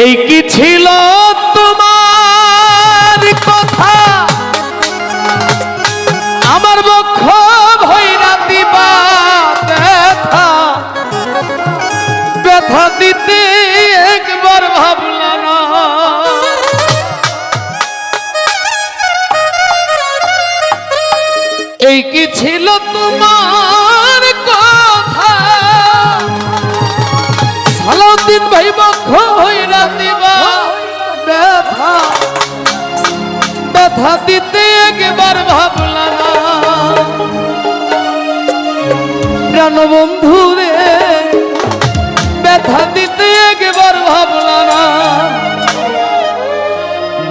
এই কি ছিল তোমার কথা আমার বক্ষ ভৈরা দিবা ব্যথা ব্যথা দিতে একবার ভাবলা না এই কি ছিল তোমার কথা সালাউদ্দিন ভাই বক্ষ ভৈরা দিবা ব্যথা ব্যথা দিতে একবার ভাবলা না প্রাণ বন্ধু রে ব্যথা দিতে একবার ভাবলা না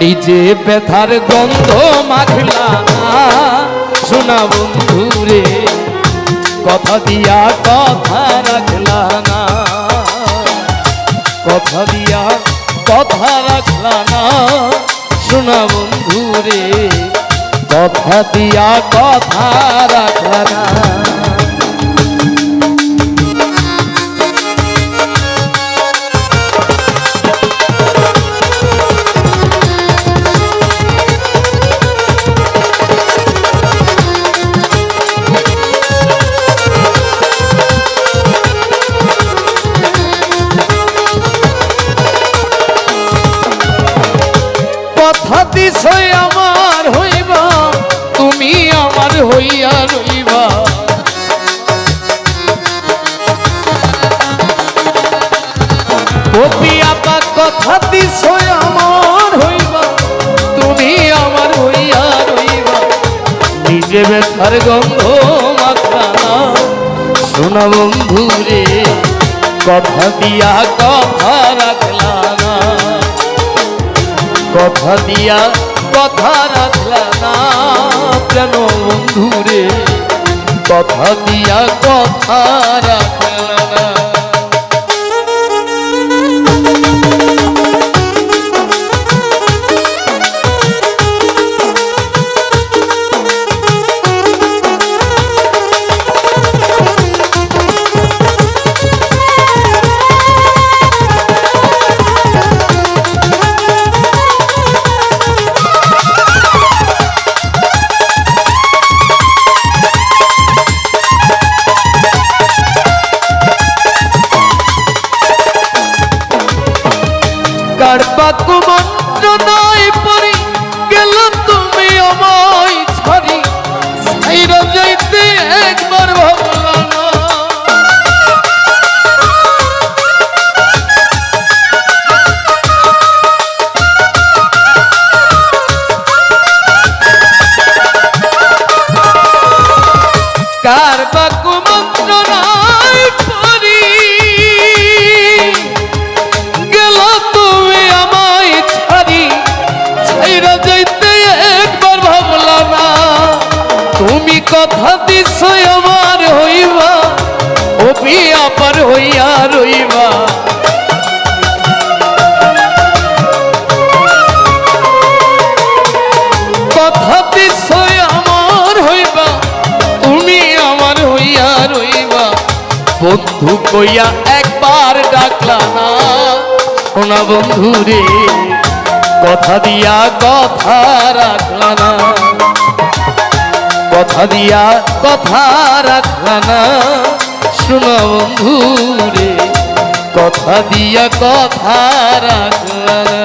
নিজে ব্যথার গন্ধ মাখলা না শোনা বন্ধু রে কথা দিয়া কথা রাখলা না কথা দিয়া কথা রাখলা না শোনা বন্ধু রে কথা দিয়া কথা রাখলা না কথা দিছই আমার হইবা তুমি আমার হইয়া রইবা পপিয়াপা কথা দিছই আমার হইবা তুমি আমার হইয়া রইবা নিজে ব্যথার গন্ধ মাখলা না শোনা বন্ধু রে কথা দিয়া কথা রাখলা না কথা দিয়া কথা রাখলা না প্রাণ বন্ধু রে কথা দিয়া কথা রাখলা না কারবাকু মন্ত্রণায় পড়ি গেল তুমি আমায় ছাড়ি ছাইরা যাইতে একবার ভাবলা না কারবাকু মন্ত্রণায় পড়ি গেল তুমি আমায় ছাড়ি ছাইরা যাইতে একবার ভাবলা না তুমি কথা দিছই আমার হইবা অপিয়াপার হইয়া রইবা কথা দিছই আমার হইবা তুমি আমার হইয়া রইবা বন্ধু কইয়া একবার ডাকলা না শোনা বন্ধু রে কথা দিয়া কথা রাখলা না কথা দিয়া কথা রাখলা না শোনা বন্ধু রে কথা দিয়া কথা রাখলা না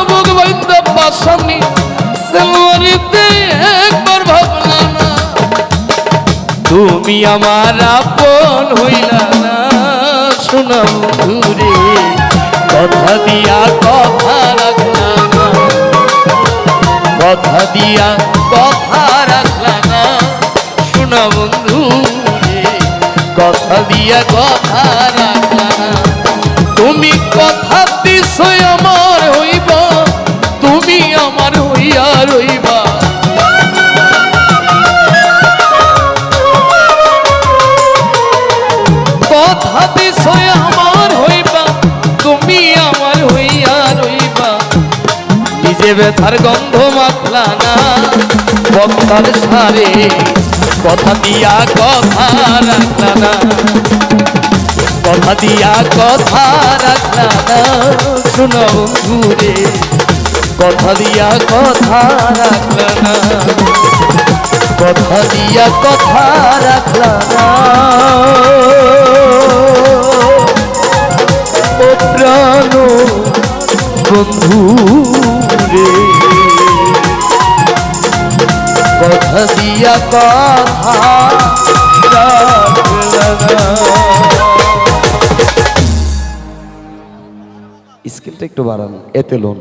বুক বাইন্দা পাশানি সেলমারিতে একবার ভাবলা না তুমি আমার আপন হইলা না শোনা বন্ধুরে কথা দিয়া কথা রাখলা না কথা দিয়া কথা রাখলা না শোনা বন্ধুরে কথা দিয়া কথা রাখলা না তুমি কথা দিছো আমার হইবা তুমি আমার হইয়া রইবা কথা দিছো আমার হইবা তুমি আমার হইয়া রইবা নিজে ব্যথার গন্ধ মাখলা না বক্তার সারে কথা দিয়া কথা রাখলা না কথা দিয়া কথা রাখলা না শোনো বন্ধুরে কথা দিয়া কথা রাখলা না কথা দিয়া কথা রাখলা না ও প্রাণ বন্ধুরে কথা দিয়া কথা রাখলা না স্কেলটা একটু বাড়ান এতে লোন